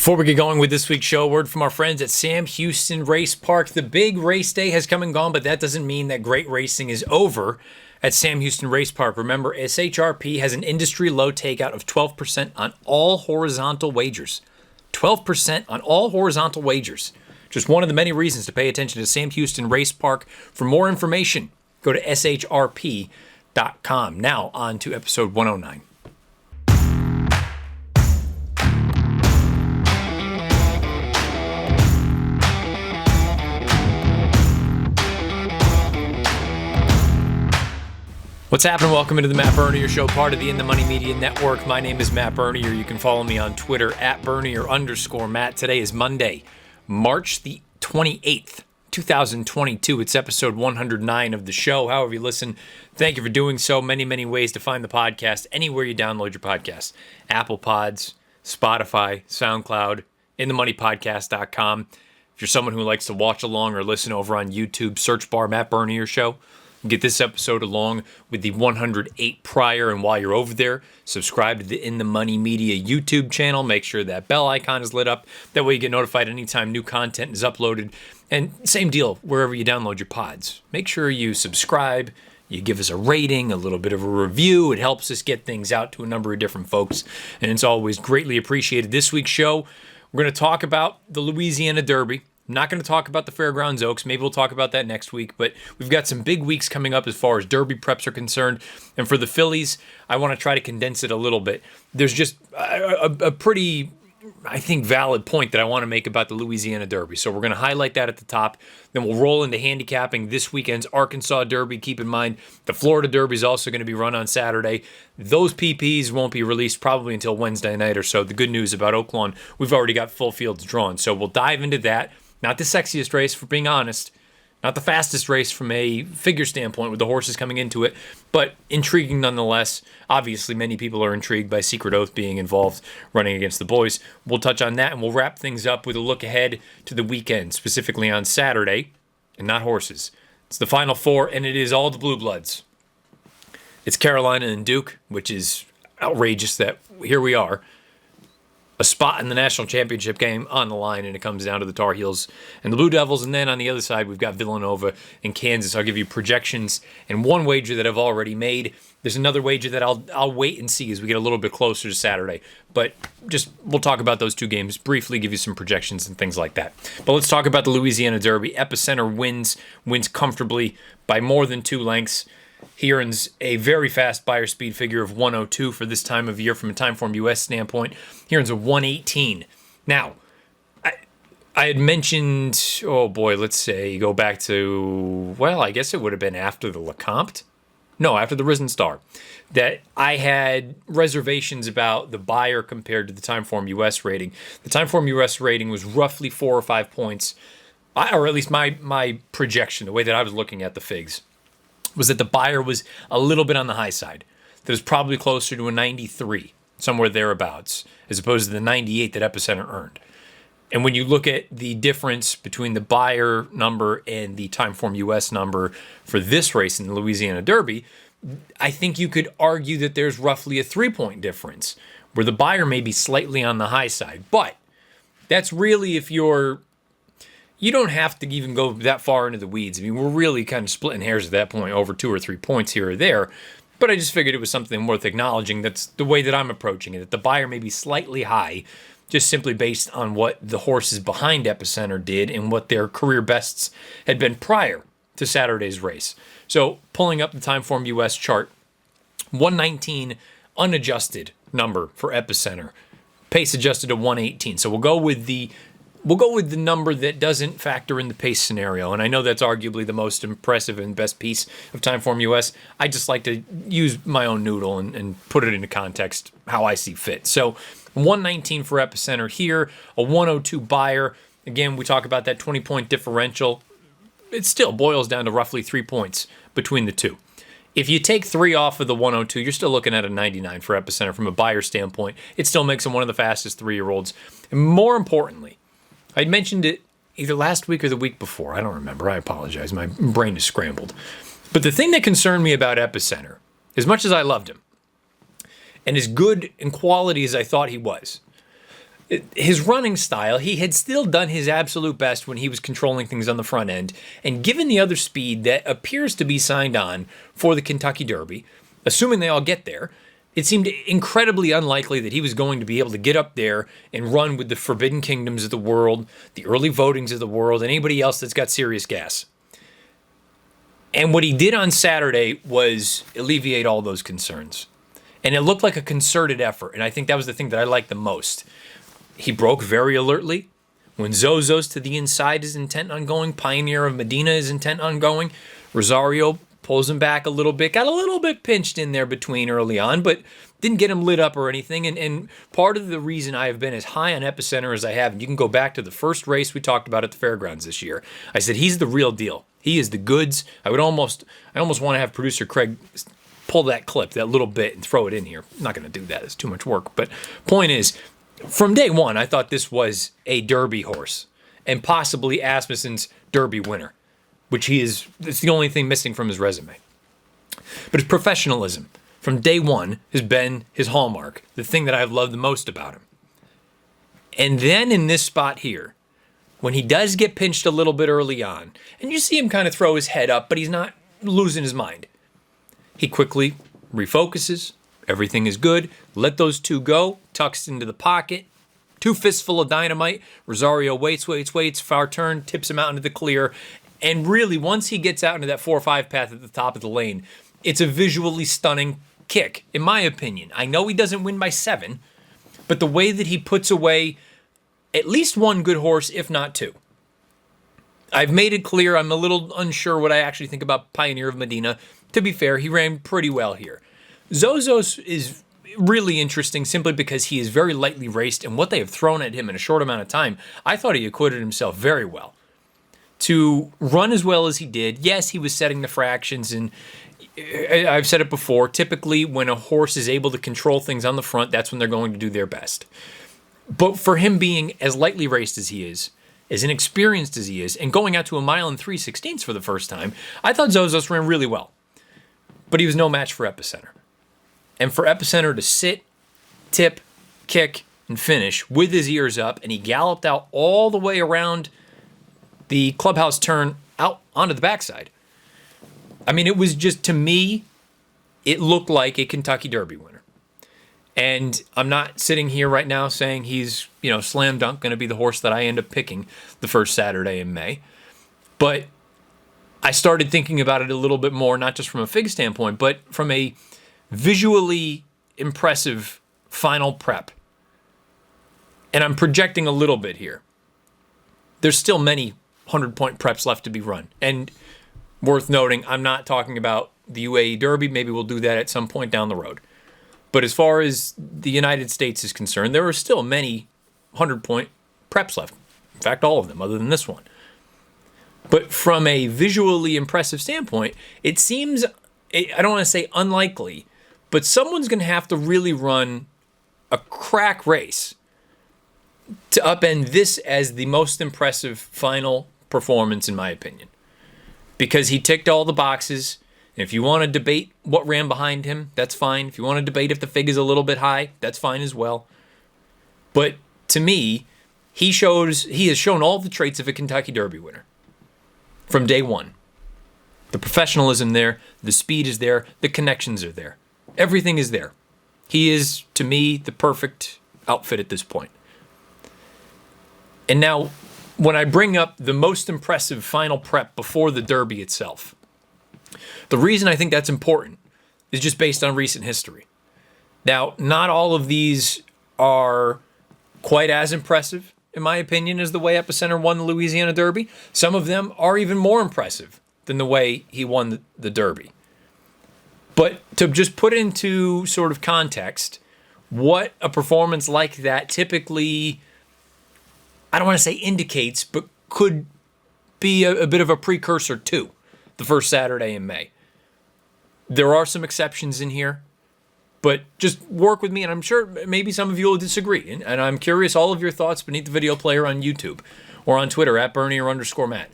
Before we get going with this week's show, word from our friends at Sam Houston Race Park. The big race day has come and gone, but that doesn't mean that great racing is over at Sam Houston Race Park. Remember, SHRP has an industry low takeout of 12% on all horizontal wagers. 12% on all horizontal wagers. Just one of the many reasons to pay attention to Sam Houston Race Park. For more information, go to shrp.com. Now, on to episode 109. What's happening? Welcome into the Matt Bernier Show, part of the In the Money Media Network. My name is Matt Bernier. You can follow me on Twitter at Bernier_Matt. Today is Monday, March the 28th, 2022. It's episode 109 of the show. However you listen, thank you for doing so. Many, many ways to find the podcast anywhere you download your podcast. Apple Pods, Spotify, SoundCloud, InTheMoneyPodcast.com. If you're someone who likes to watch along or listen over on YouTube, search bar Matt Bernier Show. Get this episode along with the 108 prior, and while you're over there, subscribe to the In the Money Media YouTube channel. Make sure that bell icon is lit up. That way you get notified anytime new content is uploaded. And same deal, wherever you download your pods. Make sure you subscribe, you give us a rating, a little bit of a review. It helps us get things out to a number of different folks, and it's always greatly appreciated. This week's show, we're going to talk about the Louisiana Derby. I'm not going to talk about the Fairgrounds Oaks. Maybe we'll talk about that next week. But we've got some big weeks coming up as far as Derby preps are concerned. And for the fillies, I want to try to condense it a little bit. There's just a pretty, I think, valid point that I want to make about the Louisiana Derby. So we're going to highlight that at the top. Then we'll roll into handicapping this weekend's Arkansas Derby. Keep in mind, the Florida Derby is also going to be run on Saturday. Those PPs won't be released probably until Wednesday night or so. The good news about Oaklawn, we've already got full fields drawn. So we'll dive into that. Not the sexiest race, for being honest. Not the fastest race from a figure standpoint with the horses coming into it, but intriguing nonetheless. Obviously, many people are intrigued by Secret Oath being involved running against the boys. We'll touch on that, and we'll wrap things up with a look ahead to the weekend, specifically on Saturday, and not horses. It's the Final Four, and it is all the Blue Bloods. It's Carolina and Duke, which is outrageous that here we are. A spot in the national championship game on the line, and it comes down to the Tar Heels and the Blue Devils. And then on the other side, we've got Villanova and Kansas. I'll give you projections and one wager that I've already made. There's another wager that I'll wait and see as we get a little bit closer to Saturday. But just we'll talk about those two games briefly, give you some projections and things like that. But let's talk about the Louisiana Derby. Epicenter wins comfortably by more than 2 lengths. He earns a very fast buyer speed figure of 102 for this time of year from a Timeform US standpoint. He earns a 118. Now, I had mentioned, let's say, go back to, I guess it would have been after the Lecomte. No, after the Risen Star. That I had reservations about the buyer compared to the Timeform US rating. The Timeform US rating was roughly 4 or 5 points, or at least my projection, the way that I was looking at the figs, was that the buyer was a little bit on the high side. That was probably closer to a 93, somewhere thereabouts, as opposed to the 98 that Epicenter earned. And when you look at the difference between the buyer number and the Timeform US number for this race in the Louisiana Derby, I think you could argue that there's roughly a 3-point difference, where the buyer may be slightly on the high side. But that's really if you don't have to even go that far into the weeds. I mean, we're really kind of splitting hairs at that point over 2 or 3 points here or there. But I just figured it was something worth acknowledging. That's the way that I'm approaching it. That the buyer may be slightly high, just simply based on what the horses behind Epicenter did and what their career bests had been prior to Saturday's race. So pulling up the Timeform US chart, 119 unadjusted number for Epicenter. Pace adjusted to 118. So we'll go with the number that doesn't factor in the pace scenario. And I know that's arguably the most impressive and best piece of Timeform US. I just like to use my own noodle and put it into context how I see fit. So 119 for Epicenter here, a 102 buyer. Again, we talk about that 20-point differential. It still boils down to roughly 3 points between the two. If you take 3 off of the 102, you're still looking at a 99 for Epicenter from a buyer standpoint. It still makes him one of the fastest 3-year-olds. And more importantly, I mentioned it either last week or the week before. I don't remember. I apologize. My brain is scrambled. But the thing that concerned me about Epicenter, as much as I loved him, and as good in quality as I thought he was, his running style, he had still done his absolute best when he was controlling things on the front end. And given the other speed that appears to be signed on for the Kentucky Derby, assuming they all get there, it seemed incredibly unlikely that he was going to be able to get up there and run with the Forbidden Kingdoms of the world, the early votings of the world, and anybody else that's got serious gas. And what he did on Saturday was alleviate all those concerns. And it looked like a concerted effort, and I think that was the thing that I liked the most. He broke very alertly. When Zozos to the inside is intent on going, Pioneer of Medina is intent on going, Rosario pulls him back a little bit, got a little bit pinched in there between early on, but didn't get him lit up or anything. And part of the reason I have been as high on Epicenter as I have, and you can go back to the first race we talked about at the fairgrounds this year. I said, he's the real deal. He is the goods. I almost want to have producer Craig pull that clip, that little bit, and throw it in here. I'm not going to do that. It's too much work. But point is, from day one, I thought this was a Derby horse and possibly Asmussen's Derby winner, which it's the only thing missing from his resume. But his professionalism from day one has been his hallmark, the thing that I've loved the most about him. And then in this spot here, when he does get pinched a little bit early on, and you see him kind of throw his head up, but he's not losing his mind. He quickly refocuses. Everything is good. Let those two go. Tucks into the pocket. 2 fistful of dynamite. Rosario waits. Far turn. Tips him out into the clear. And really, once he gets out into that 4-5 path at the top of the lane, it's a visually stunning kick, in my opinion. I know he doesn't win by 7, but the way that he puts away at least one good horse, if not 2. I've made it clear I'm a little unsure what I actually think about Pioneer of Medina. To be fair, he ran pretty well here. Zozos is really interesting simply because he is very lightly raced, and what they have thrown at him in a short amount of time, I thought he acquitted himself very well. To run as well as he did, yes, he was setting the fractions, and I've said it before, typically when a horse is able to control things on the front, that's when they're going to do their best. But for him being as lightly raced as he is, as inexperienced as he is, and going out to 1 mile and 3/16 for the first time, I thought Zozos ran really well. But he was no match for Epicenter. And for Epicenter to sit, tip, kick, and finish with his ears up, and he galloped out all the way around the clubhouse turn out onto the backside. I mean, it was just, to me, it looked like a Kentucky Derby winner. And I'm not sitting here right now saying he's, slam dunk going to be the horse that I end up picking the first Saturday in May. But I started thinking about it a little bit more, not just from a fig standpoint, but from a visually impressive final prep. And I'm projecting a little bit here. There's still many 100-point preps left to be run. And worth noting, I'm not talking about the UAE Derby. Maybe we'll do that at some point down the road. But as far as the United States is concerned, there are still many 100-point preps left. In fact, all of them, other than this one. But from a visually impressive standpoint, it seems, I don't want to say unlikely, but someone's going to have to really run a crack race to upend this as the most impressive final performance, in my opinion. Because he ticked all the boxes. And if you want to debate what ran behind him, that's fine. If you want to debate if the fig is a little bit high, that's fine as well. But to me, he has shown all the traits of a Kentucky Derby winner from day one. The professionalism there, the speed is there, the connections are there. Everything is there. He is, to me, the perfect outfit at this point. And now, when I bring up the most impressive final prep before the Derby itself, the reason I think that's important is just based on recent history. Now, not all of these are quite as impressive, in my opinion, as the way Epicenter won the Louisiana Derby. Some of them are even more impressive than the way he won the Derby. But to just put into sort of context what a performance like that typically, I don't want to say indicates, but could be a bit of a precursor to the first Saturday in May. There are some exceptions in here, but just work with me, and I'm sure maybe some of you will disagree. And I'm curious all of your thoughts beneath the video player on YouTube or on Twitter at Bernier_Matt.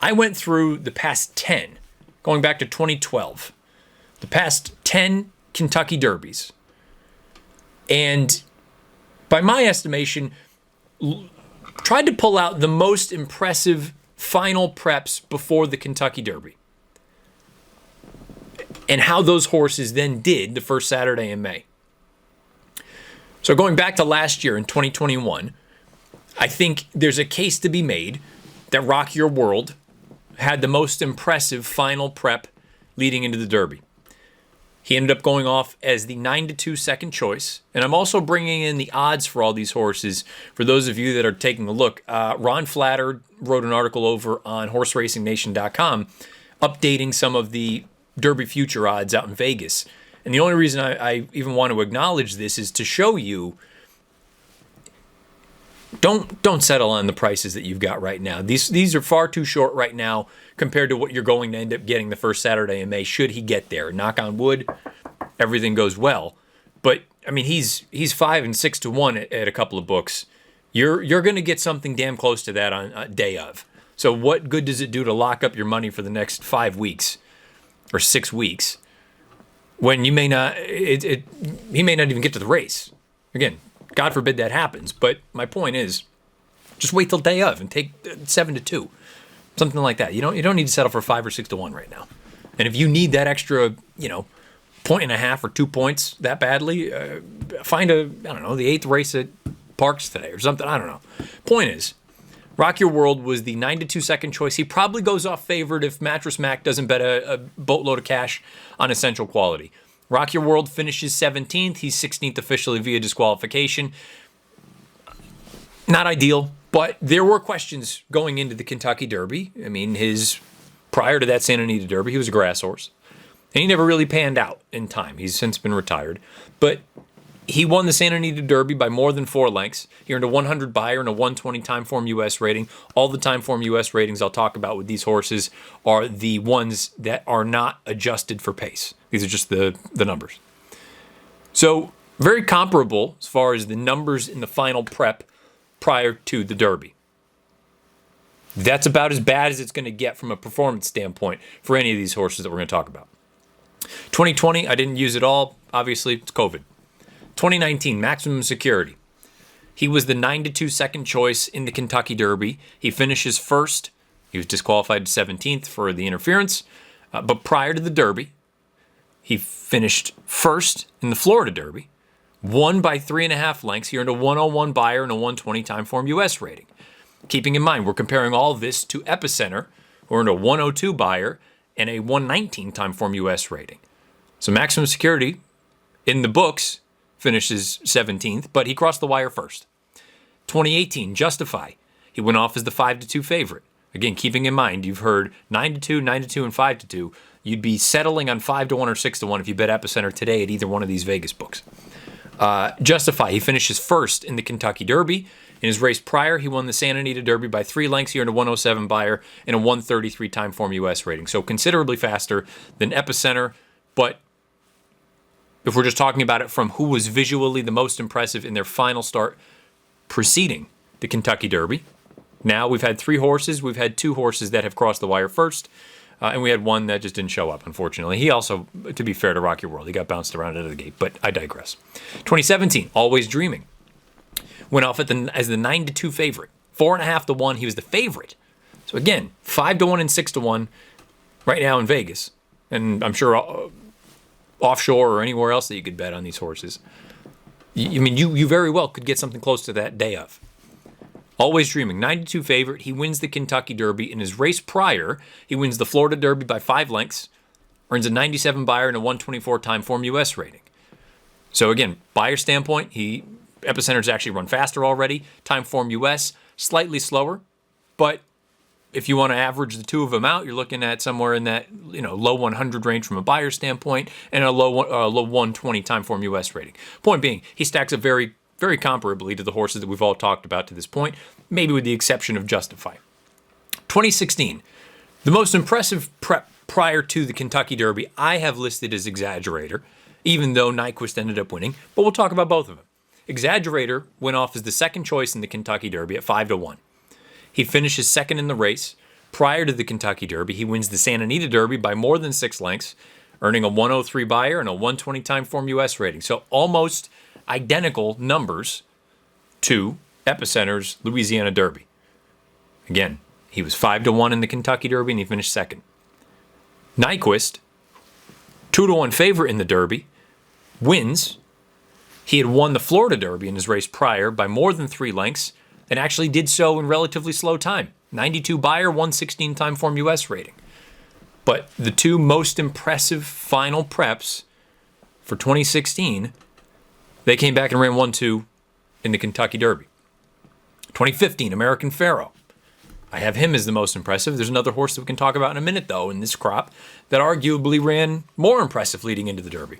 I went through the past 10, going back to 2012, the past 10 Kentucky Derbies. And by my estimation, tried to pull out the most impressive final preps before the Kentucky Derby and how those horses then did the first Saturday in May. So going back to last year in 2021, I think there's a case to be made that Rock Your World had the most impressive final prep leading into the Derby. He ended up going off as the 9-2 second choice. And I'm also bringing in the odds for all these horses. For those of you that are taking a look, Ron Flatter wrote an article over on horseracing.nation.com updating some of the Derby future odds out in Vegas. And the only reason I even want to acknowledge this is to show you, don't settle on the prices that you've got right now. These are far too short right now compared to what you're going to end up getting the first Saturday in May, should he get there. Knock on wood, everything goes well. But I mean, he's 5 and 6 to 1 at a couple of books. You're going to get something damn close to that on day of. So what good does it do to lock up your money for the next 5 weeks or 6 weeks when you may not? He may not even get to the race. Again, God forbid that happens. But my point is, just wait till day of and take 7 to 2. Something like that. You don't need to settle for 5 or 6 to 1 right now. And if you need that extra, point and a half or 2 points that badly, find the 8th race at Parks today or something. I don't know. Point is, Rock Your World was the 9-2 second choice. He probably goes off favored if Mattress Mac doesn't bet a boatload of cash on Essential Quality. Rock Your World finishes 17th. He's 16th officially via disqualification. Not ideal. But there were questions going into the Kentucky Derby. I mean, prior to that Santa Anita Derby, he was a grass horse. And he never really panned out in time. He's since been retired. But he won the Santa Anita Derby by more than 4 lengths. He earned a 100 buyer and a 120 Timeform US rating. All the Timeform US ratings I'll talk about with these horses are the ones that are not adjusted for pace. These are just the numbers. So very comparable as far as the numbers in the final prep prior to the Derby. That's about as bad as it's going to get from a performance standpoint for any of these horses that we're going to talk about. 2020, I didn't use it all. Obviously, it's COVID. 2019, Maximum Security. He was the 9-2 second choice in the Kentucky Derby. He finishes first. He was disqualified to 17th for the interference. But prior to the Derby, he finished first in the Florida Derby. Won by 3.5 lengths. He earned a 101 buyer and a 120 Timeform US rating. Keeping in mind, we're comparing all this to Epicenter, who earned a 102 buyer and a 119 Timeform US rating. So Maximum Security, in the books, finishes 17th, but he crossed the wire first. 2018, Justify. He went off as the 5-2 favorite. Again, keeping in mind, you've heard 9-2, 9-2, and 5-2. You'd be settling on 5-1 or 6-1 if you bet Epicenter today at either one of these Vegas books. Justify, he finishes first in the Kentucky Derby. In his race prior, he won the Santa Anita Derby by 3 lengths. He earned a 107 buyer and a 133 Timeform US rating. So considerably faster than Epicenter. But if we're just talking about it from who was visually the most impressive in their final start preceding the Kentucky Derby, now we've had 3 horses. We've had 2 horses that have crossed the wire first. And we had one that just didn't show up, unfortunately. He also, to be fair to Rock Your World, he got bounced around out of the gate, but I digress. 2017, Always Dreaming. Went off as the 9-2 favorite. 4.5 to 1, he was the favorite. So again, 5 to 1 and 6 to 1 right now in Vegas. And I'm sure offshore or anywhere else that you could bet on these horses. You very well could get something close to that day of. Always Dreaming, 9-2 favorite. He wins the Kentucky Derby. In his race prior, he wins the Florida Derby by 5 lengths, earns a 97 buyer and a 124 Timeform US rating. So again, buyer standpoint, Epicenter's actually run faster already. Timeform US, slightly slower, but if you want to average the two of them out, you're looking at somewhere in that low 100 range from a buyer standpoint and a low 120 Timeform US rating. Point being, he stacks up very, very comparably to the horses that we've all talked about to this point, maybe with the exception of Justify. 2016, the most impressive prep prior to the Kentucky Derby, I have listed as Exaggerator, even though Nyquist ended up winning, but we'll talk about both of them. Exaggerator went off as the second choice in the Kentucky Derby at 5 to 1. He finishes second in the race. Prior to the Kentucky Derby, he wins the Santa Anita Derby by more than 6 lengths, earning a 103 buyer and a 120 Timeform US rating. So almost identical numbers to Epicenter's Louisiana Derby. Again, he was 5-1 in the Kentucky Derby and he finished second. Nyquist, 2-1 favorite in the Derby, wins. He had won the Florida Derby in his race prior by more than 3 lengths and actually did so in relatively slow time. 92 Beyer, 116 time form US rating. But the 2 most impressive final preps for 2016, they came back and ran 1-2 in the Kentucky Derby. 2015, American Pharoah. I have him as the most impressive. There's another horse that we can talk about in a minute, though, in this crop that arguably ran more impressive leading into the Derby.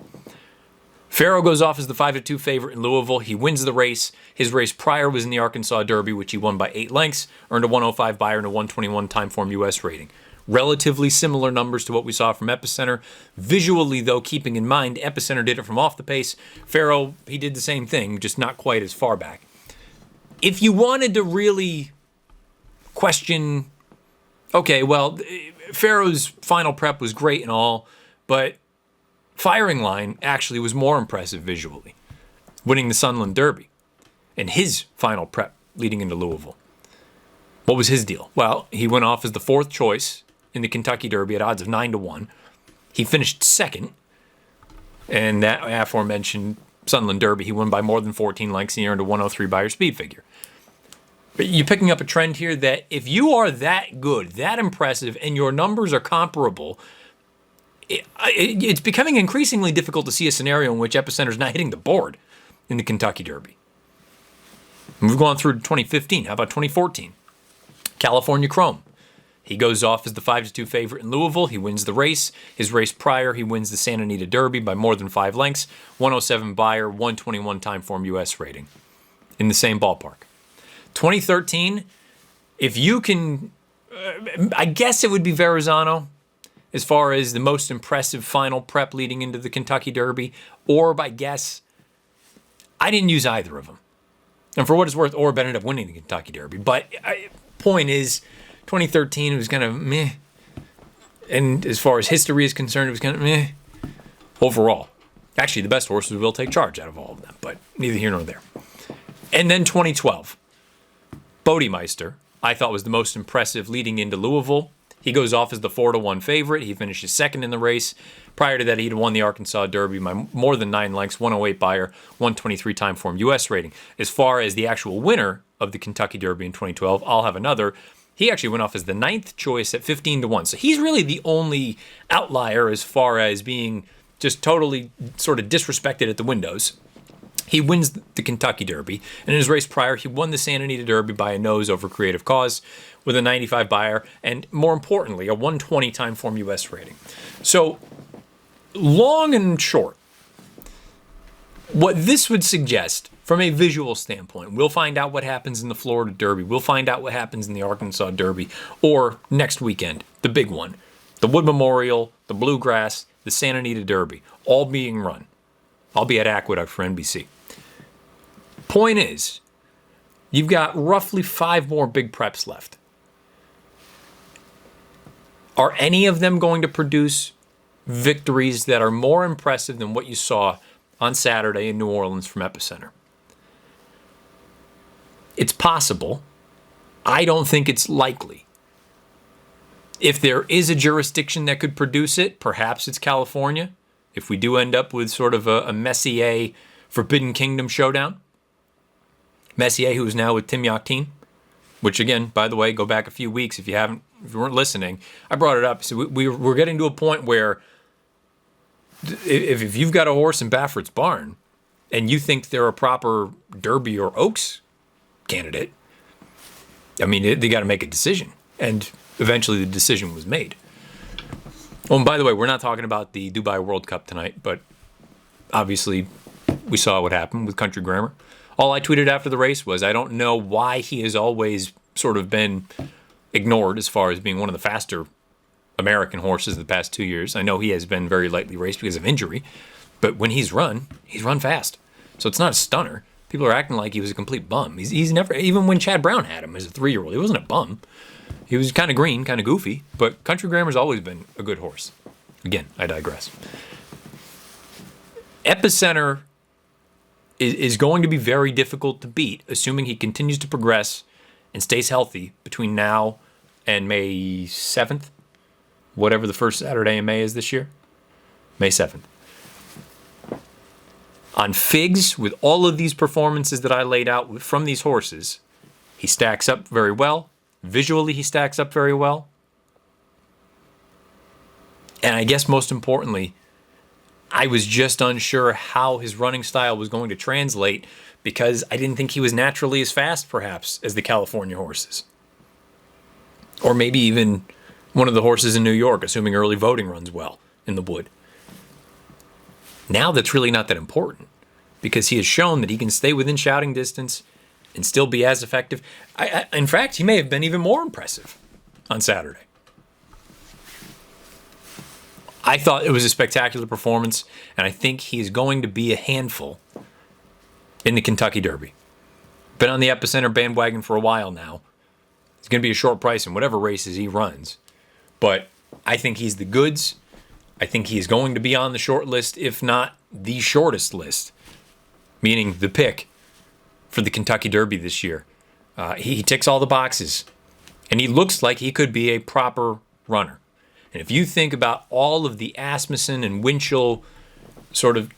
Pharoah goes off as the 5-2 favorite in Louisville. He wins the race. His race prior was in the Arkansas Derby, which he won by 8 lengths, earned a 105 Beyer and a 121 time form US rating. Relatively similar numbers to what we saw from Epicenter. Visually, though, keeping in mind, Epicenter did it from off the pace. Pharoah, he did the same thing, just not quite as far back. If you wanted to really question, okay, well, Pharoah's final prep was great and all, but Firing Line actually was more impressive visually, winning the Sunland Derby and his final prep leading into Louisville. What was his deal? Well, he went off as the 4th choice in the Kentucky Derby at odds of 9-1. He finished second, and that aforementioned Sunland Derby, he won by more than 14 lengths and he earned a 103 Beyer speed figure. But you're picking up a trend here that if you are that good, that impressive, and your numbers are comparable, it's becoming increasingly difficult to see a scenario in which Epicenter's not hitting the board in the Kentucky Derby. And we've gone through 2015. How about 2014? California Chrome. He goes off as the 5-2 favorite in Louisville. He wins the race. His race prior, he wins the Santa Anita Derby by more than 5 lengths. 107 Beyer, 121 time form US rating. In the same ballpark. 2013, if you can, I guess it would be Verrazano as far as the most impressive final prep leading into the Kentucky Derby. Orb, I guess. I didn't use either of them. And for what it's worth, Orb ended up winning the Kentucky Derby. But point is, 2013, it was kind of meh. And as far as history is concerned, it was kind of meh overall. Actually, the best horses will take charge out of all of them, but neither here nor there. And then 2012, Bodemeister, I thought was the most impressive leading into Louisville. He goes off as the 4-1 favorite. He finishes second in the race. Prior to that, he'd won the Arkansas Derby by more than 9 lengths, 108 Beyer, 123 time form US rating. As far as the actual winner of the Kentucky Derby in 2012, I'll have another. He actually went off as the 9th choice at 15-1. So he's really the only outlier as far as being just totally sort of disrespected at the windows. He wins the Kentucky Derby, and in his race prior, he won the Santa Anita Derby by a nose over Creative Cause with a 95 Beyer, and more importantly, a 120 time form US rating. So, long and short, what this would suggest from a visual standpoint, we'll find out what happens in the Florida Derby, we'll find out what happens in the Arkansas Derby, or next weekend, the big one, the Wood Memorial, the Bluegrass, the Santa Anita Derby, all being run. I'll be at Aqueduct for NBC. Point is, you've got roughly 5 more big preps left. Are any of them going to produce victories that are more impressive than what you saw on Saturday in New Orleans from Epicenter? It's possible. I don't think it's likely. If there is a jurisdiction that could produce it, perhaps it's California. If we do end up with sort of a Messier Forbidden Kingdom showdown. Messier, who is now with Tim Yakteen, which again, by the way, go back a few weeks if you weren't listening. I brought it up. So we're getting to a point where if you've got a horse in Baffert's barn and you think they're a proper Derby or Oaks candidate, I mean, they got to make a decision. And eventually the decision was made. Oh, and by the way, we're not talking about the Dubai World Cup tonight, but obviously we saw what happened with Country Grammar. All I tweeted after the race was, I don't know why he has always sort of been ignored as far as being one of the faster American horses the past 2 years. I know he has been very lightly raced because of injury, but when he's run fast. So it's not a stunner. People are acting like he was a complete bum. He's never, even when Chad Brown had him as a 3-year-old, he wasn't a bum. He was kind of green, kind of goofy, but Country Grammar's always been a good horse. Again, I digress. Epicenter is going to be very difficult to beat, assuming he continues to progress and stays healthy between now and May 7th, whatever the first Saturday in May is this year. May 7th. On Figs, with all of these performances that I laid out from these horses, he stacks up very well. Visually, he stacks up very well. And I guess most importantly, I was just unsure how his running style was going to translate because I didn't think he was naturally as fast, perhaps, as the California horses. Or maybe even one of the horses in New York, assuming early voting runs well in the Wood. Now that's really not that important because he has shown that he can stay within shouting distance and still be as effective. In fact, he may have been even more impressive on Saturday. I thought it was a spectacular performance, and I think he's going to be a handful in the Kentucky Derby. Been on the Epicenter bandwagon for a while now. He's going to be a short price in whatever races he runs. But I think he's the goods. I think he's going to be on the short list, if not the shortest list, meaning the pick for the Kentucky Derby this year. He ticks all the boxes, and he looks like he could be a proper runner. And if you think about all of the Asmussen and Winchell sort of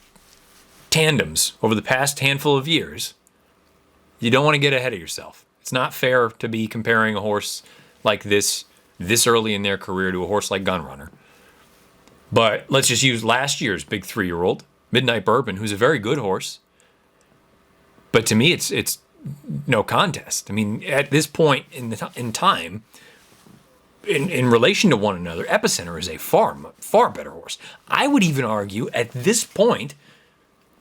tandems over the past handful of years, you don't want to get ahead of yourself. It's not fair to be comparing a horse like this early in their career to a horse like Gunrunner. But let's just use last year's big 3-year-old, Midnight Bourbon, who's a very good horse. But to me, it's no contest. I mean, at this point in time, in relation to one another, Epicenter is a far better horse. I would even argue at this point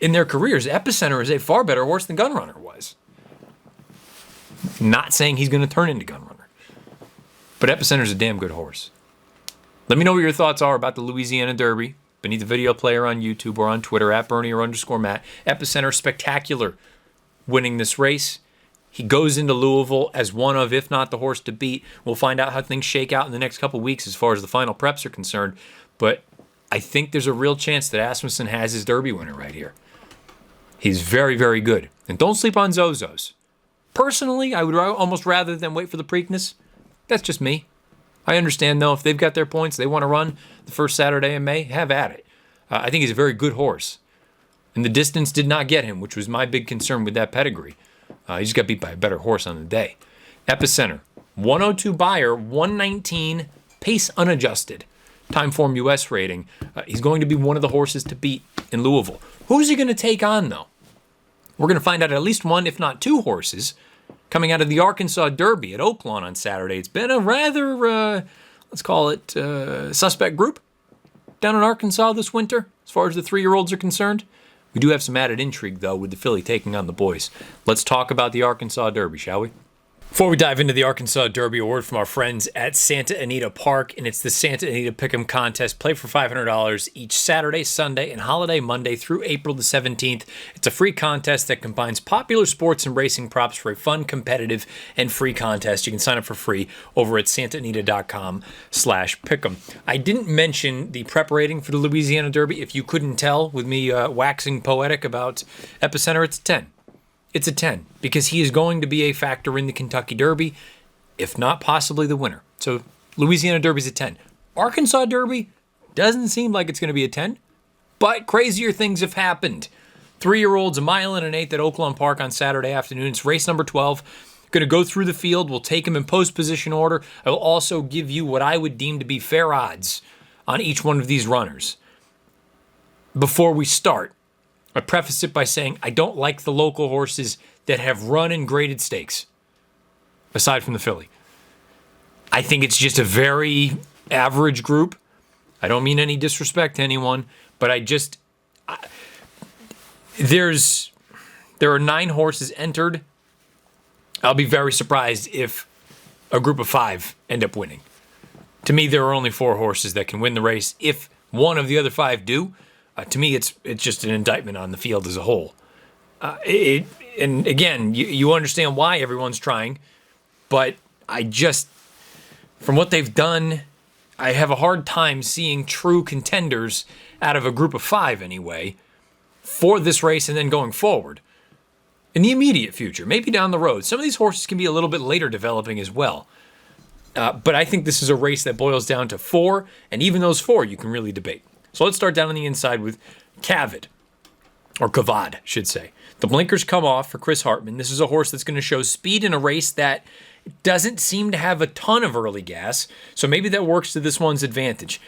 in their careers, Epicenter is a far better horse than Gunrunner was. Not saying he's going to turn into Gunrunner, but Epicenter's a damn good horse. Let me know what your thoughts are about the Louisiana Derby beneath the video player on YouTube or on Twitter at Bernier_Matt. Epicenter spectacular winning this race. He goes into Louisville as one of, if not the horse to beat. We'll find out how things shake out in the next couple weeks as far as the final preps are concerned. But I think there's a real chance that Asmussen has his Derby winner right here. He's very, very good. And don't sleep on Zozos. Personally, I would almost rather than wait for the Preakness. That's just me. I understand, though, if they've got their points, they want to run the first Saturday in May, have at it. I think he's a very good horse. And the distance did not get him, which was my big concern with that pedigree. He just got beat by a better horse on the day. Epicenter, 102 Beyer, 119 pace unadjusted. Timeform US rating. He's going to be one of the horses to beat in Louisville. Who's he going to take on, though? We're going to find out at least one, if not two horses coming out of the Arkansas Derby at Oaklawn on Saturday. It's been a rather, let's call it, suspect group down in Arkansas this winter, as far as the 3-year-olds are concerned. We do have some added intrigue, though, with the filly taking on the boys. Let's talk about the Arkansas Derby, shall we? Before we dive into the Arkansas Derby, a word from our friends at Santa Anita Park, and it's the Santa Anita Pick'em Contest. Play for $500 each Saturday, Sunday, and holiday Monday through April the 17th. It's a free contest that combines popular sports and racing props for a fun, competitive, and free contest. You can sign up for free over at santaanita.com/pick'em. I didn't mention the prep rating for the Louisiana Derby. If you couldn't tell with me waxing poetic about Epicenter, it's a 10. It's a 10 because he is going to be a factor in the Kentucky Derby, if not possibly the winner. So Louisiana Derby's a 10. Arkansas Derby doesn't seem like it's going to be a 10, but crazier things have happened. 3-year-olds, 1 1/8 at Oaklawn Park on Saturday afternoon. It's race number 12. Going to go through the field. We'll take him in post position order. I will also give you what I would deem to be fair odds on each one of these runners. Before we start, I preface it by saying I don't like the local horses that have run in graded stakes, aside from the filly. I think it's just a very average group. I don't mean any disrespect to anyone, but there are 9 horses entered. I'll be very surprised if a group of 5 end up winning. To me, there are only 4 horses that can win the race. If one of the other 5 do, to me, it's just an indictment on the field as a whole. And again, you understand why everyone's trying, but from what they've done, I have a hard time seeing true contenders out of a group of 5 anyway for this race and then going forward. in the immediate future, maybe down the road. Some of these horses can be a little bit later developing as well. But I think this is a race that boils down to 4, and even those 4 you can really debate. So let's start down on the inside with Kavad, or Kavad, should say. The blinkers come off for Chris Hartman. This is a horse that's going to show speed in a race that doesn't seem to have a ton of early gas, so maybe that works to this one's advantage.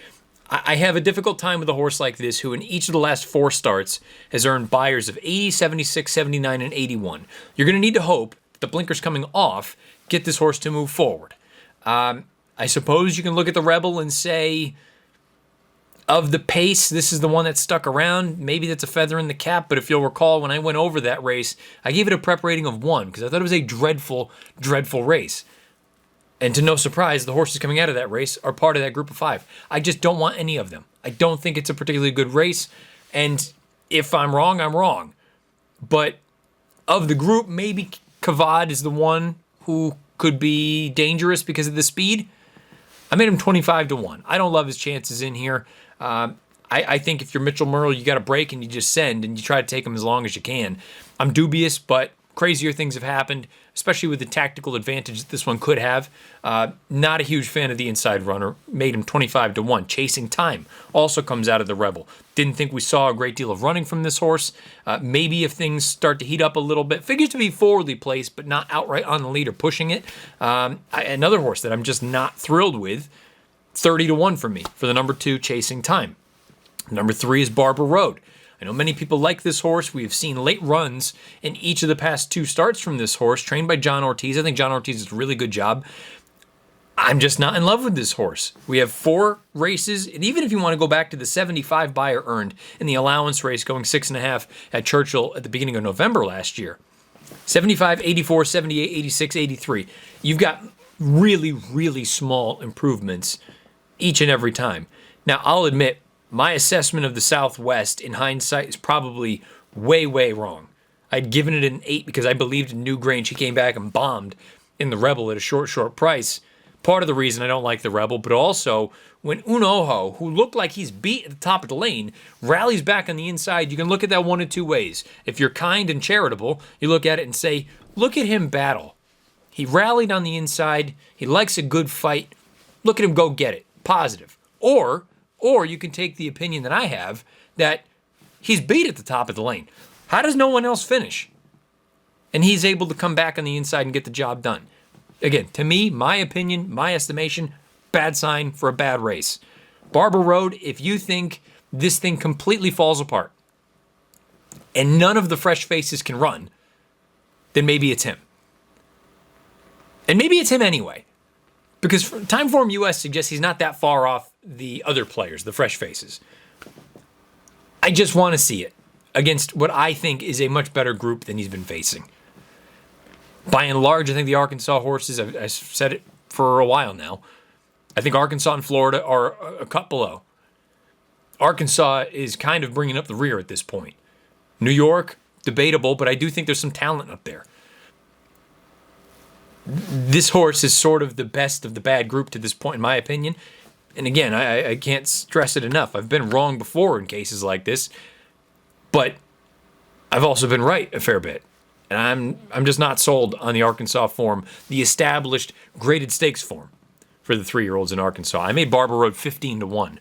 I have a difficult time with a horse like this who in each of the last 4 starts has earned buyers of 80, 76, 79, and 81. You're going to need to hope that the blinkers coming off get this horse to move forward. I suppose you can look at the Rebel and say, of the pace, this is the one that stuck around. Maybe that's a feather in the cap, but if you'll recall, when I went over that race, I gave it a prep rating of 1 because I thought it was a dreadful, dreadful race. And to no surprise, the horses coming out of that race are part of that group of 5. I just don't want any of them. I don't think it's a particularly good race, and if I'm wrong, I'm wrong. But of the group, maybe Kavad is the one who could be dangerous because of the speed. I made him 25-1. I don't love his chances in here. I think if you're Mitchell Murrow, you got to break and you just send and you try to take him as long as you can. I'm dubious, but crazier things have happened, especially with the tactical advantage that this one could have. Not a huge fan of the inside runner. Made him 25-1. Chasing Time also comes out of the Rebel. Didn't think we saw a great deal of running from this horse. Maybe if things start to heat up a little bit. Figures to be forwardly placed, but not outright on the lead or pushing it. Another horse that I'm just not thrilled with, 30-1 for me, for the number 2, Chasing Time. Number 3 is Barber Road. I know many people like this horse. We have seen late runs in each of the past 2 starts from this horse, trained by John Ortiz. I think John Ortiz does a really good job. I'm just not in love with this horse. We have 4 races, and even if you want to go back to the 75 buyer earned in the allowance race going 6.5 at Churchill at the beginning of November last year, 75, 84, 78, 86, 83. You've got really, really small improvements each and every time. Now, I'll admit, my assessment of the Southwest in hindsight is probably way, way wrong. I'd given it an 8 because I believed in Newgrange. He came back and bombed in the Rebel at a short price. Part of the reason I don't like the Rebel, but also when Unoho, who looked like he's beat at the top of the lane, rallies back on the inside, you can look at that one of 2 ways. If you're kind and charitable, you look at it and say, look at him battle. He rallied on the inside. He likes a good fight. Look at him go get it. Positive. Or you can take the opinion that I have that he's beat at the top of the lane. How does no one else finish? And he's able to come back on the inside and get the job done. Again, to me, my opinion, my estimation, bad sign for a bad race. Barber Road, if you think this thing completely falls apart and none of the fresh faces can run, then maybe it's him. And maybe it's him anyway. Because Timeform US suggests he's not that far off the other players, the fresh faces. I just want to see it against what I think is a much better group than he's been facing. By and large, I think the Arkansas horses, I've said it for a while now, I think Arkansas and Florida are a cut below. Arkansas is kind of bringing up the rear at this point. New York, debatable, but I do think there's some talent up there. This horse is sort of the best of the bad group to this point, in my opinion. And again, I can't stress it enough. I've been wrong before in cases like this, but I've also been right a fair bit. And I'm just not sold on the Arkansas form, the established graded stakes form for the 3-year-olds in Arkansas. I made Barber Road 15-1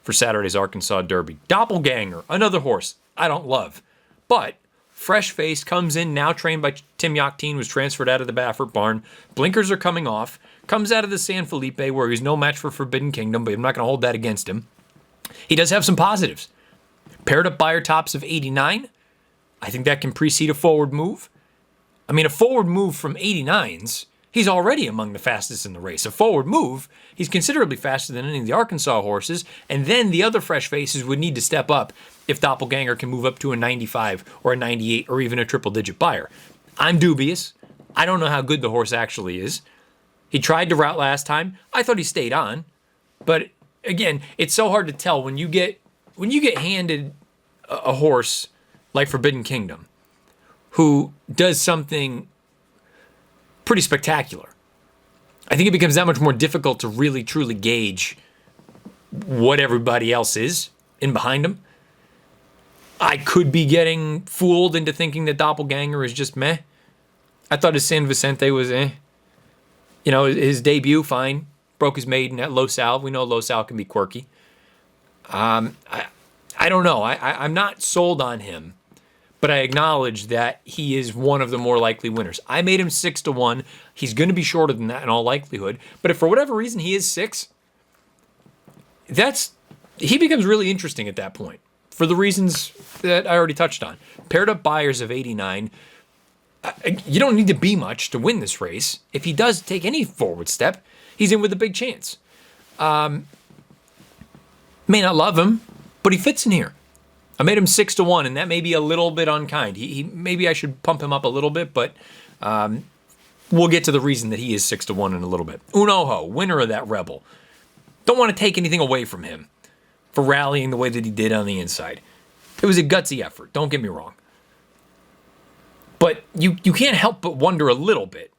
for Saturday's Arkansas Derby. Doppelganger, another horse I don't love, but fresh face comes in, now trained by Tim Yachtine, was transferred out of the Baffert barn. Blinkers are coming off. Comes out of the San Felipe, where he's no match for Forbidden Kingdom, but I'm not going to hold that against him. He does have some positives. Paired up buyer tops of 89. I think that can precede a forward move. I mean, a forward move from 89s, he's already among the fastest in the race. A forward move, he's considerably faster than any of the Arkansas horses, and then the other fresh faces would need to step up if Doppelganger can move up to a 95 or a 98 or even a triple-digit buyer. I'm dubious. I don't know how good the horse actually is. He tried to route last time. I thought he stayed on. But again, it's so hard to tell when you get handed a horse like Forbidden Kingdom who does something pretty spectacular. I think it becomes that much more difficult to really truly gauge what everybody else is in behind him. I could be getting fooled into thinking that Doppelganger is just meh. I thought his San Vicente was his debut, fine. Broke his maiden at Los Al. We know Los Al can be quirky. I don't know. I'm not sold on him, but I acknowledge that he is one of the more likely winners. I made him 6-1. He's going to be shorter than that in all likelihood. But if for whatever reason he is 6, he becomes really interesting at that point for the reasons that I already touched on. Paired up Byers of 89. You don't need to be much to win this race. If he does take any forward step, he's in with a big chance. May not love him, but he fits in here. I made him 6-1, and that may be a little bit unkind. Maybe I should pump him up a little bit, but we'll get to the reason that he is 6-1 in a little bit. Unoho, winner of that Rebel. Don't want to take anything away from him for rallying the way that he did on the inside. It was a gutsy effort, don't get me wrong. But you can't help but wonder a little bit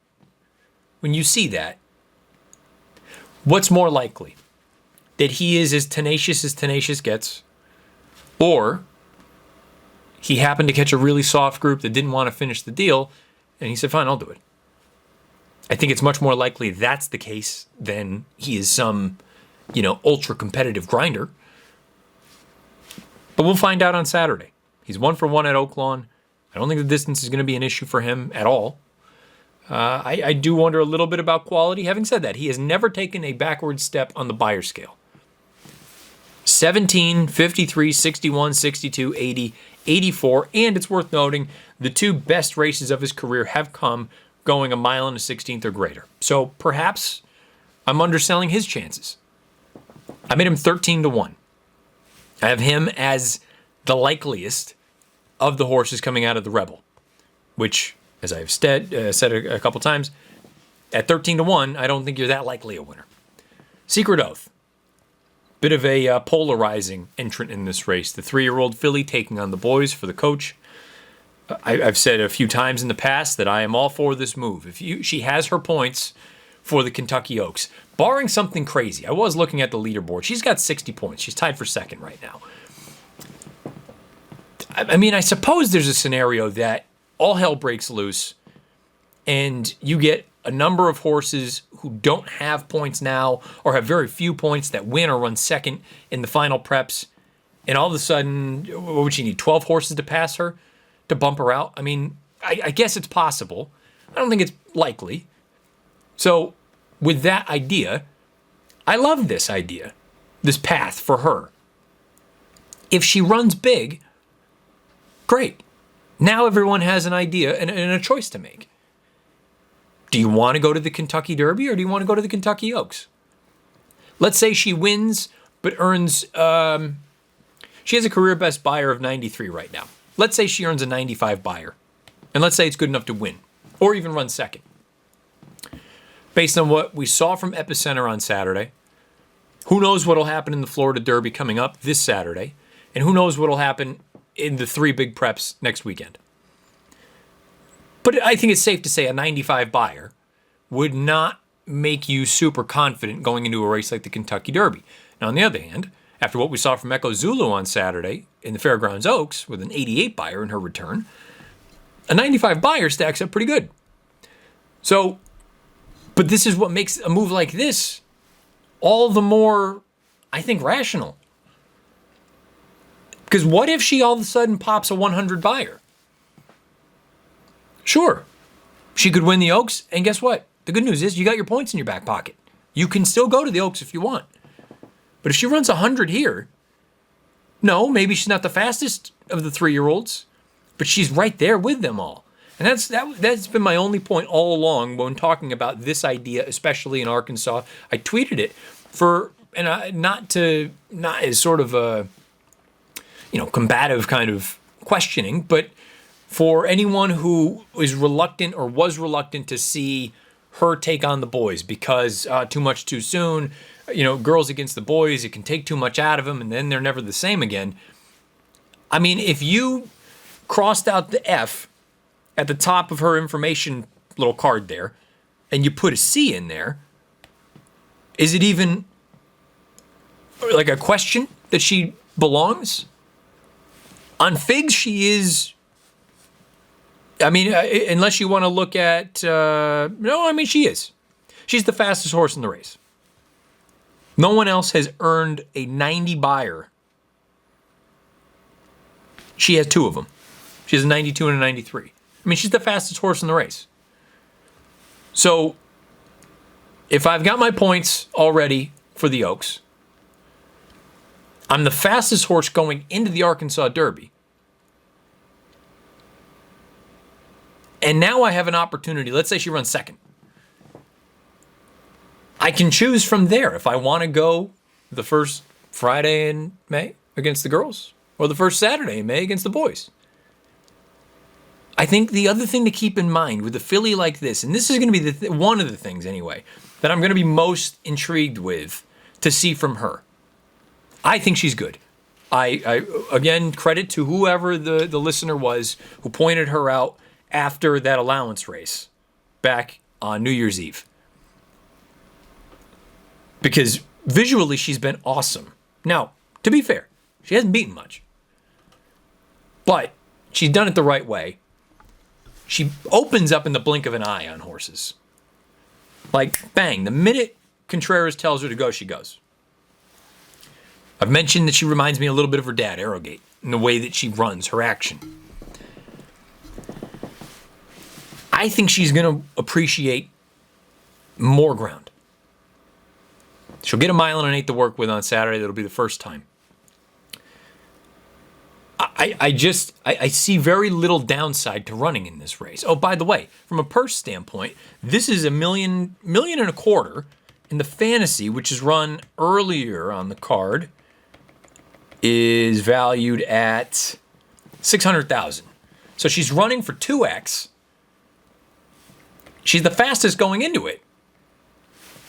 when you see that. What's more likely? That he is as tenacious gets, or he happened to catch a really soft group that didn't want to finish the deal, and he said, fine, I'll do it. I think it's much more likely that's the case than he is some, ultra competitive grinder. But we'll find out on Saturday. He's 1-for-1 at Oaklawn. I don't think the distance is going to be an issue for him at all. I do wonder a little bit about quality. Having said that, he has never taken a backward step on the Beyer scale. 17, 53, 61, 62, 80, 84, and it's worth noting the 2 best races of his career have come going a mile and a 16th or greater. So perhaps I'm underselling his chances. I made him 13-1. I have him as the likeliest of the horses coming out of the Rebel, which, as I've said a couple times, at 13-1, I don't think you're that likely a winner. Secret Oath. Bit of a polarizing entrant in this race. The 3-year-old filly taking on the boys for the coach. I've said a few times in the past that I am all for this move. She has her points for the Kentucky Oaks. Barring something crazy, I was looking at the leaderboard. She's got 60 points. She's tied for second right now. I mean, I suppose there's a scenario that all hell breaks loose and you get a number of horses who don't have points now or have very few points that win or run second in the final preps. And all of a sudden, what would she need? 12 horses to pass her to bump her out? I mean, I guess it's possible. I don't think it's likely. So with that idea, I love this idea, this path for her. If she runs big, great. Now everyone has an idea and a choice to make. Do you want to go to the Kentucky Derby or do you want to go to the Kentucky Oaks? Let's say she wins but earns, she has a career best Beyer of 93 right now. Let's say she earns a 95 Beyer. And let's say it's good enough to win or even run second. Based on what we saw from Epicenter on Saturday, who knows what will happen in the Florida Derby coming up this Saturday, and who knows what will happen in the 3 big preps next weekend. But I think it's safe to say a 95 Beyer would not make you super confident going into a race like the Kentucky Derby. Now, on the other hand, after what we saw from Echo Zulu on Saturday in the Fairgrounds Oaks with an 88 Beyer in her return, a 95 Beyer stacks up pretty good. So, but this is what makes a move like this all the more, I think, rational. Because what if she all of a sudden pops a 100 Beyer? Sure, she could win the Oaks, and guess what? The good news is you got your points in your back pocket. You can still go to the Oaks if you want. But if she runs 100 here, no, maybe she's not the fastest of the 3-year-olds, but she's right there with them all. And that's been my only point all along when talking about this idea, especially in Arkansas. I tweeted it not as sort of a combative kind of questioning, but for anyone who is reluctant or was reluctant to see her take on the boys because too much too soon, girls against the boys, it can take too much out of them and then they're never the same again. I mean, if you crossed out the F at the top of her information little card there and you put a C in there, is it even like a question that she belongs? On Figs, she is. I mean, unless you want to look at. No, I mean, she is. She's the fastest horse in the race. No one else has earned a 90 buyer. She has two of them. She has a 92 and a 93. I mean, she's the fastest horse in the race. So, if I've got my points already for the Oaks, I'm the fastest horse going into the Arkansas Derby. And now I have an opportunity. Let's say she runs second. I can choose from there if I want to go the first Friday in May against the girls or the first Saturday in May against the boys. I think the other thing to keep in mind with a filly like this, and this is going to be one of the things anyway, that I'm going to be most intrigued with to see from her. I think she's good. I again, credit to whoever the listener was who pointed her out after that allowance race back on New Year's Eve. Because visually, she's been awesome. Now, to be fair, she hasn't beaten much. But she's done it the right way. She opens up in the blink of an eye on horses. Like, bang, the minute Contreras tells her to go, she goes. I've mentioned that she reminds me a little bit of her dad, Arrowgate, in the way that she runs, her action. I think she's going to appreciate more ground. She'll get a mile and an eighth to work with on Saturday. That'll be the first time. I see very little downside to running in this race. Oh, by the way, from a purse standpoint, this is $1 million and a quarter, and the fantasy, which is run earlier on the card, is valued at $600,000. So she's running for 2x. She's the fastest going into it.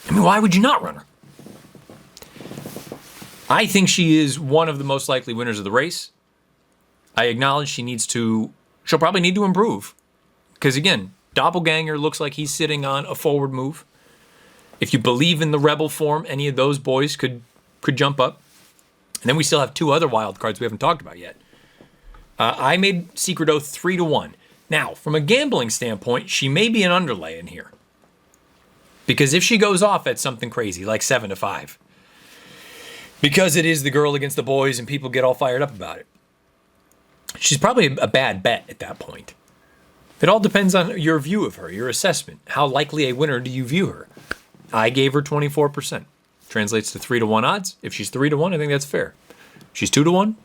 I mean, why would you not run her? I think she is one of the most likely winners of the race. I acknowledge she'll probably need to improve. Because again, Doppelganger looks like he's sitting on a forward move. If you believe in the Rebel form, any of those boys could jump up. And then we still have two other wild cards we haven't talked about yet. I made Secret Oath 3-1. Now, from a gambling standpoint, she may be an underlay in here. Because if she goes off at something crazy, like 7-5, because it is the girl against the boys and people get all fired up about it, she's probably a bad bet at that point. It all depends on your view of her, your assessment. How likely a winner do you view her? I gave her 24%. Translates to 3-1 odds. If she's 3-1, I think that's fair. She's 2-1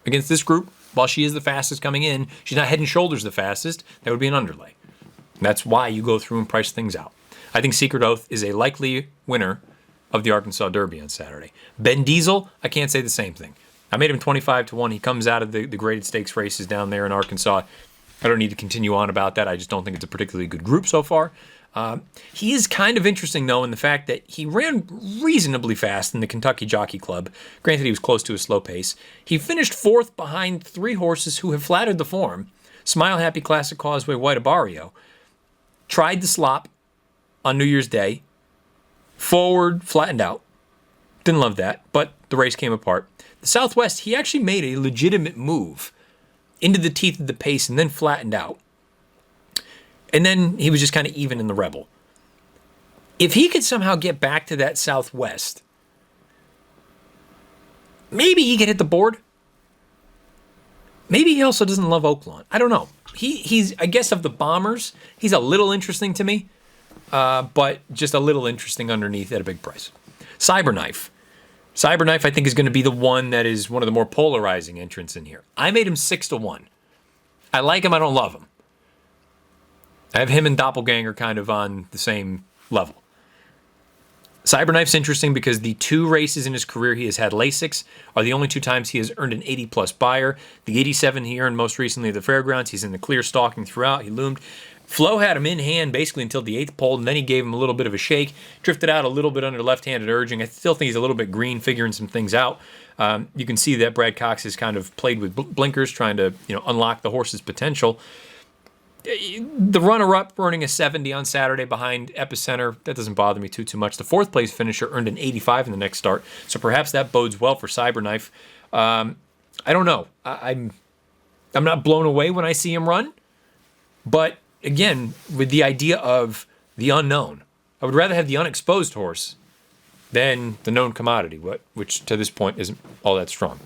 against this group. While she is the fastest coming in, she's not head and shoulders the fastest. That would be an underlay. That's why you go through and price things out. I think Secret Oath is a likely winner of the Arkansas Derby on Saturday. Ben Diesel, I can't say the same thing. I made him 25-1. He comes out of the graded stakes races down there in Arkansas. I don't need to continue on about that. I just don't think it's a particularly good group so far. He is kind of interesting, though, in the fact that he ran reasonably fast in the Kentucky Jockey Club. Granted, he was close to a slow pace. He finished fourth behind three horses who have flattered the form. Smile Happy, Classic Causeway, White Abarrio. Tried the slop on New Year's Day. Forward, flattened out. Didn't love that, but the race came apart. The Southwest, he actually made a legitimate move into the teeth of the pace and then flattened out. And then he was just kind of even in the Rebel. If he could somehow get back to that Southwest, maybe he could hit the board. Maybe he also doesn't love Oaklawn. I don't know. He's, I guess, of the Bombers, he's a little interesting to me, but just a little interesting underneath at a big price. Cyberknife. Cyberknife, I think, is going to be the one that is one of the more polarizing entrants in here. I made him 6-1. I like him. I don't love him. I have him and Doppelganger kind of on the same level. Cyberknife's interesting because the two races in his career he has had Lasix are the only two times he has earned an 80-plus buyer. The 87 he earned most recently at the Fairgrounds. He's in the clear stalking throughout. He loomed. Flo had him in hand basically until the 8th pole, and then he gave him a little bit of a shake. Drifted out a little bit under left-handed urging. I still think he's a little bit green, figuring some things out. You can see that Brad Cox has kind of played with blinkers, trying to unlock the horse's potential. The runner-up running a 70 on Saturday behind Epicenter, that doesn't bother me too much. The fourth place finisher earned an 85 in the next start, so perhaps that bodes well for Cyberknife. I don't know. I'm I'm not blown away when I see him run. But again, with the idea of the unknown, I would rather have the unexposed horse than the known commodity, which to this point isn't all that strong.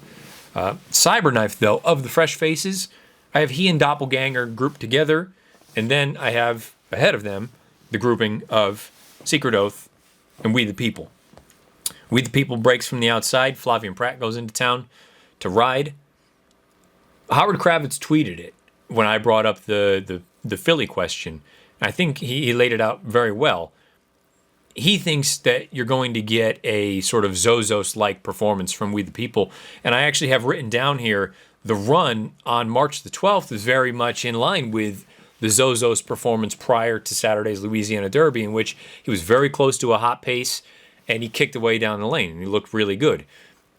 Cyberknife, though, of the fresh faces, I have he and Doppelganger grouped together, and then I have ahead of them the grouping of Secret Oath and We the People. We the People breaks from the outside. Flavian Pratt goes into town to ride. Howard Kravitz tweeted it when I brought up the filly question. I think he laid it out very well. He thinks that you're going to get a sort of Zozos-like performance from We the People. And I actually have written down here, the run on March the 12th is very much in line with the Zozos performance prior to Saturday's Louisiana Derby, in which he was very close to a hot pace and he kicked away down the lane and he looked really good.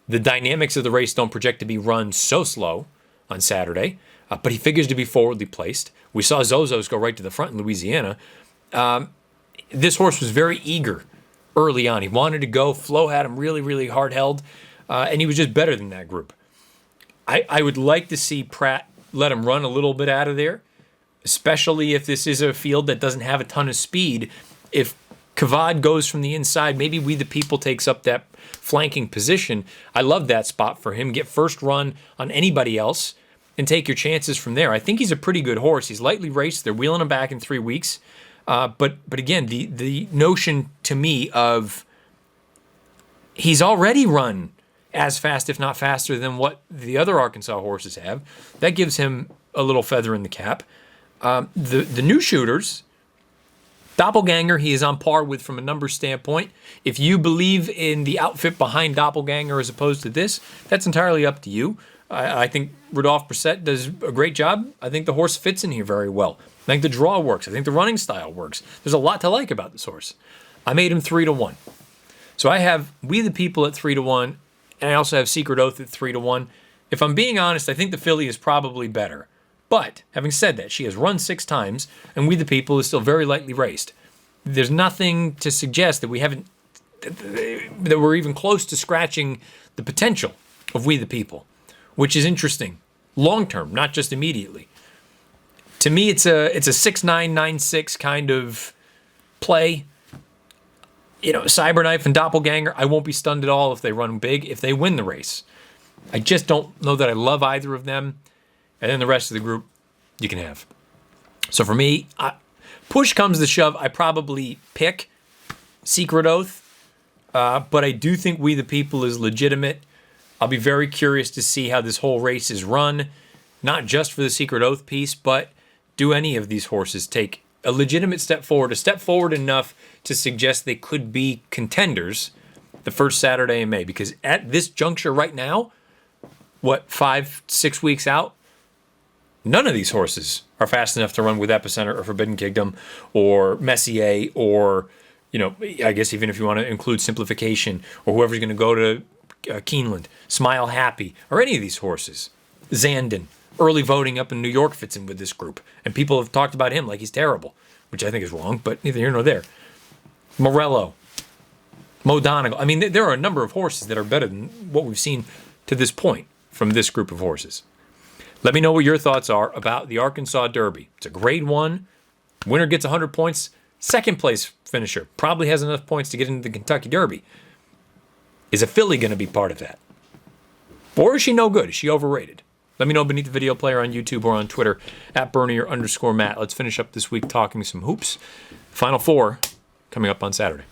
The dynamics of the race don't project to be run so slow on Saturday, but he figures to be forwardly placed. We saw Zozos go right to the front in Louisiana. This horse was very eager early on. He wanted to go. Flo had him really, really hard held, and he was just better than that group. I would like to see Pratt let him run a little bit out of there, especially if this is a field that doesn't have a ton of speed. If Kavad goes from the inside, maybe We the People takes up that flanking position. I love that spot for him. Get first run on anybody else and take your chances from there. I think he's a pretty good horse. He's lightly raced. They're wheeling him back in 3 weeks. But again, the notion to me of he's already run as fast, if not faster, than what the other Arkansas horses have, that gives him a little feather in the cap. The new shooters, Doppelganger, he is on par with from a numbers standpoint. If you believe in the outfit behind Doppelganger as opposed to this, that's entirely up to you. I think Rodolphe Brissett does a great job. I think the horse fits in here very well. I think the draw works. I think the running style works. There's a lot to like about this horse. I made him 3-1. So I have We the People at 3-1, and I also have Secret Oath at 3-1. If I'm being honest, I think the filly is probably better. But having said that, she has run 6 times, and We the People is still very lightly raced. There's nothing to suggest that we're even close to scratching the potential of We the People, which is interesting long term, not just immediately. To me, it's a 6-9, 9-6 kind of play. Cyberknife and Doppelganger, I won't be stunned at all if they run big, if they win the race. I just don't know that I love either of them. And then the rest of the group, you can have. So for me, push comes to shove, I probably pick Secret Oath. But I do think We the People is legitimate. I'll be very curious to see how this whole race is run, not just for the Secret Oath piece, but do any of these horses take a legitimate step forward enough to suggest they could be contenders the first Saturday in May? Because at this juncture right now, 5-6 weeks out, none of these horses are fast enough to run with Epicenter or Forbidden Kingdom or Messier or, I guess even if you want to include Simplification or whoever's going to go to Keeneland, Smile Happy, or any of these horses. Zandon, early voting up in New York fits in with this group. And people have talked about him like he's terrible, which I think is wrong, but neither here nor there. Morello, Mo Donegal. I mean, there are a number of horses that are better than what we've seen to this point from this group of horses. Let me know what your thoughts are about the Arkansas Derby. It's a grade 1. Winner gets 100 points. Second place finisher probably has enough points to get into the Kentucky Derby. Is a filly going to be part of that? Or is she no good? Is she overrated? Let me know beneath the video player on YouTube or on Twitter at Bernier_Matt. Let's finish up this week talking some hoops. Final 4 coming up on Saturday.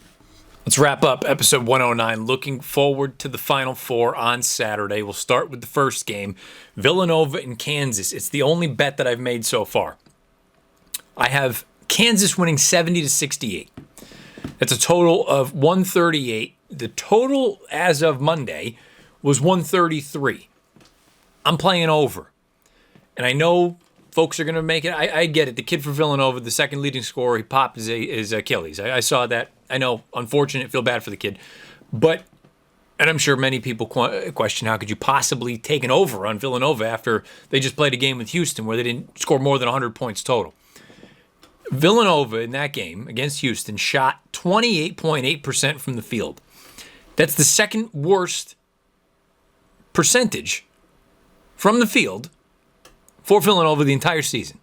Let's wrap up episode 109. Looking forward to the Final 4 on Saturday. We'll start with the first game, Villanova and Kansas. It's the only bet that I've made so far. I have Kansas winning 70-68. That's a total of 138. The total as of Monday was 133. I'm playing over. And I know folks are going to make it. I get it. The kid for Villanova, the second leading scorer, he popped his Achilles. I saw that. I know, unfortunate, feel bad for the kid. But, and I'm sure many people question how could you possibly take an over on Villanova after they just played a game with Houston where they didn't score more than 100 points total. Villanova in that game against Houston shot 28.8% from the field. That's the second worst percentage from the field for Villanova the entire season.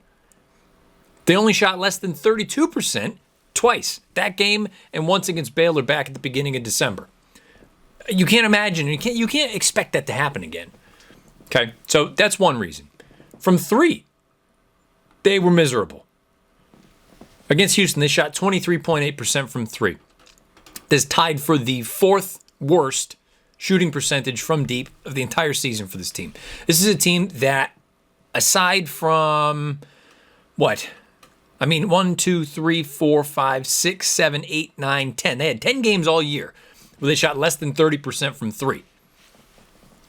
They only shot less than 32% twice, that game and once against Baylor back at the beginning of December. You can't imagine, you can't expect that to happen again. Okay, so that's one reason. From three, they were miserable. Against Houston, they shot 23.8% from three. That's tied for the fourth worst shooting percentage from deep of the entire season for this team. This is a team that, aside from, 1, 2, 3, 4, 5, 6, 7, 8, 9, 10. They had 10 games all year where they shot less than 30% from three.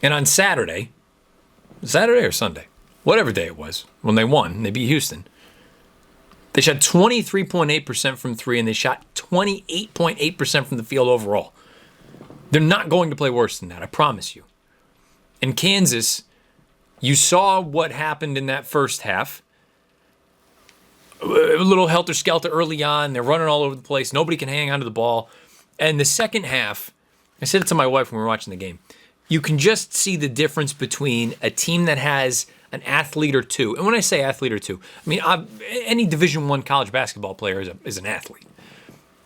And on Saturday or Sunday, whatever day it was, when they won, they beat Houston, they shot 23.8% from three, and they shot 28.8% from the field overall. They're not going to play worse than that, I promise you. In Kansas, you saw what happened in that first half. A little helter-skelter early on. They're running all over the place. Nobody can hang onto the ball. And the second half, I said it to my wife when we were watching the game, you can just see the difference between a team that has an athlete or two. And when I say athlete or two, I mean any Division I college basketball player is an athlete.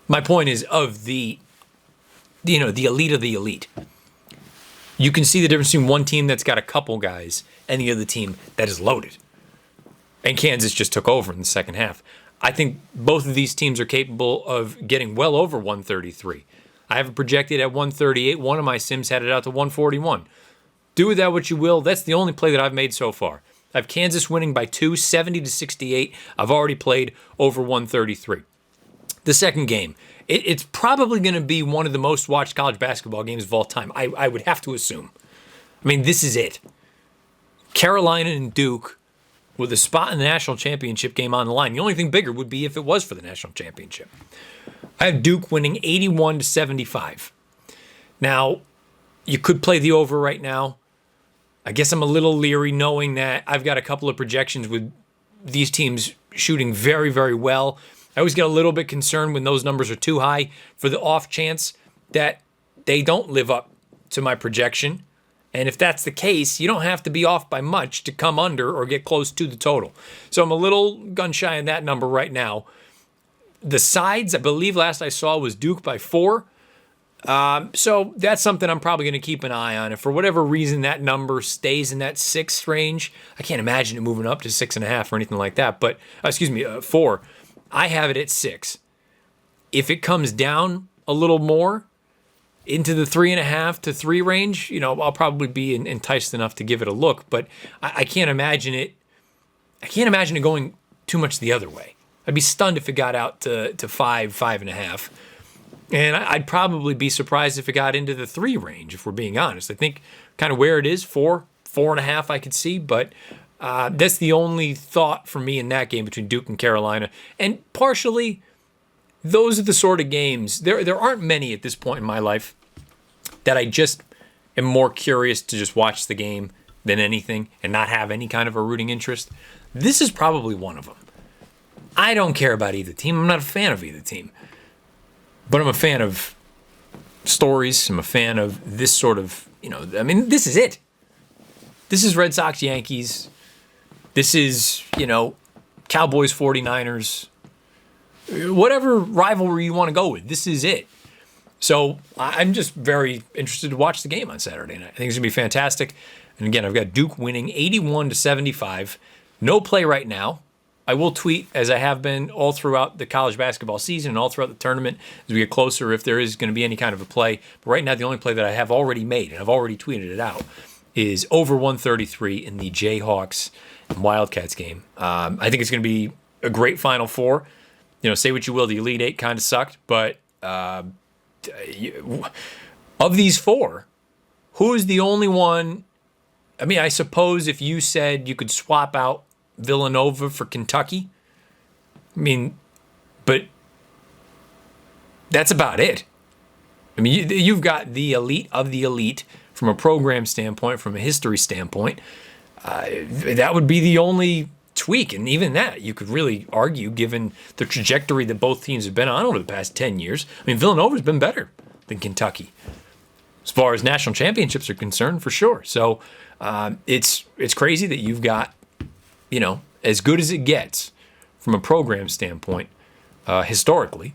My point is of the elite of the elite. You can see the difference between one team that's got a couple guys and the other team that is loaded. And Kansas just took over in the second half. I think both of these teams are capable of getting well over 133. I have it projected at 138. One of my sims had it out to 141. Do with that what you will. That's the only play that I've made so far. I have Kansas winning by 2, 70-68. I've already played over 133. The second game, it's probably going to be one of the most watched college basketball games of all time. I would have to assume. I mean, this is it. Carolina and Duke with a spot in the national championship game on the line. The only thing bigger would be if it was for the national championship. I have Duke winning 81-75. Now, you could play the over right now. I guess I'm a little leery knowing that I've got a couple of projections with these teams shooting very, very well. I always get a little bit concerned when those numbers are too high for the off chance that they don't live up to my projection. And if that's the case, you don't have to be off by much to come under or get close to the total. So I'm a little gun shy on that number right now. The sides, I believe last I saw was Duke by 4. So that's something I'm probably going to keep an eye on. If for whatever reason that number stays in that 6 range, I can't imagine it moving up to 6.5 or anything like that. But 4. I have it at 6. If it comes down a little more into the 3.5 to 3 range, I'll probably be enticed enough to give it a look. But I can't imagine it. I can't imagine it going too much the other way. I'd be stunned if it got out to 5, 5.5. And I'd probably be surprised if it got into the 3 range, if we're being honest. I think kind of where it is, 4, 4.5 I could see, but that's the only thought for me in that game between Duke and Carolina. And partially, those are the sort of games, there aren't many at this point in my life that I just am more curious to just watch the game than anything and not have any kind of a rooting interest. This is probably one of them. I don't care about either team. I'm not a fan of either team. But I'm a fan of stories. I'm a fan of this sort of, this is it. This is Red Sox, Yankees. This is, Cowboys, 49ers. Whatever rivalry you want to go with, this is it. So I'm just very interested to watch the game on Saturday night. I think it's going to be fantastic. And again, I've got Duke winning 81-75. No play right now. I will tweet, as I have been all throughout the college basketball season and all throughout the tournament as we get closer if there is going to be any kind of a play. But right now, the only play that I have already made, and I've already tweeted it out, is over 133 in the Jayhawks and Wildcats game. I think it's going to be a great Final Four. Say what you will, the Elite Eight kind of sucked, but of these 4, who is the only one? I mean, I suppose if you said you could swap out Villanova for Kentucky, but that's about it. I mean, you've got the elite of the elite from a program standpoint, from a history standpoint. That would be the only tweak, and even that you could really argue, given the trajectory that both teams have been on over the past 10 years. I mean, Villanova's been better than Kentucky as far as national championships are concerned, for sure. So it's crazy that you've got as good as it gets from a program standpoint, historically,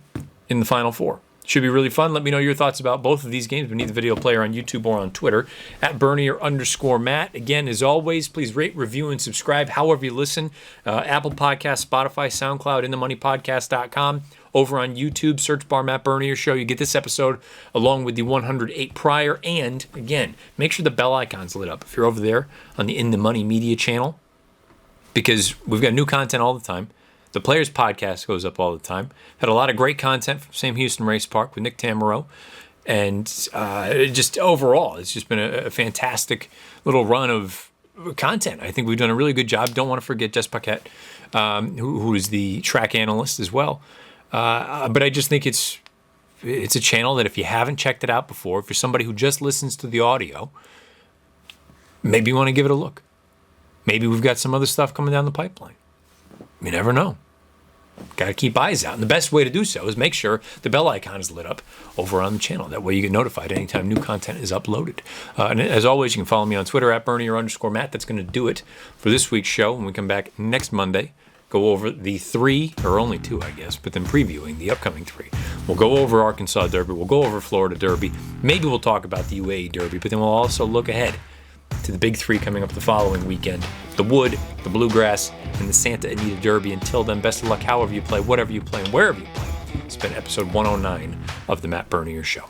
in the Final Four. Should be really fun. Let me know your thoughts about both of these games beneath the video player on YouTube or on Twitter at Bernier_Matt. Again, as always, please rate, review, and subscribe however you listen. Apple Podcasts, Spotify, SoundCloud, InTheMoneyPodcast.com. Over on YouTube, search bar Matt Bernier Show. You get this episode along with the 108 prior. And again, make sure the bell icon's lit up if you're over there on the In the Money Media channel, because we've got new content all the time. The Players Podcast goes up all the time. Had a lot of great content from Sam Houston Race Park with Nick Tamaro. And just overall, it's just been a fantastic little run of content. I think we've done a really good job. Don't want to forget Jess Paquette, who is the track analyst as well. But I just think it's a channel that if you haven't checked it out before, if you're somebody who just listens to the audio, maybe you want to give it a look. Maybe we've got some other stuff coming down the pipeline. You never know. Got to keep eyes out. And the best way to do so is make sure the bell icon is lit up over on the channel. That way you get notified anytime new content is uploaded. And as always, you can follow me on Twitter at Bernier_Matt. That's going to do it for this week's show. When we come back next Monday, go over the 3, or only 2, I guess, but then previewing the upcoming 3. We'll go over Arkansas Derby. We'll go over Florida Derby. Maybe we'll talk about the UAE Derby, but then we'll also look ahead to the big 3 coming up the following weekend. The Wood, the Bluegrass, and the Santa Anita Derby. Until then, best of luck however you play, whatever you play, and wherever you play. It's been episode 109 of The Matt Bernier Show.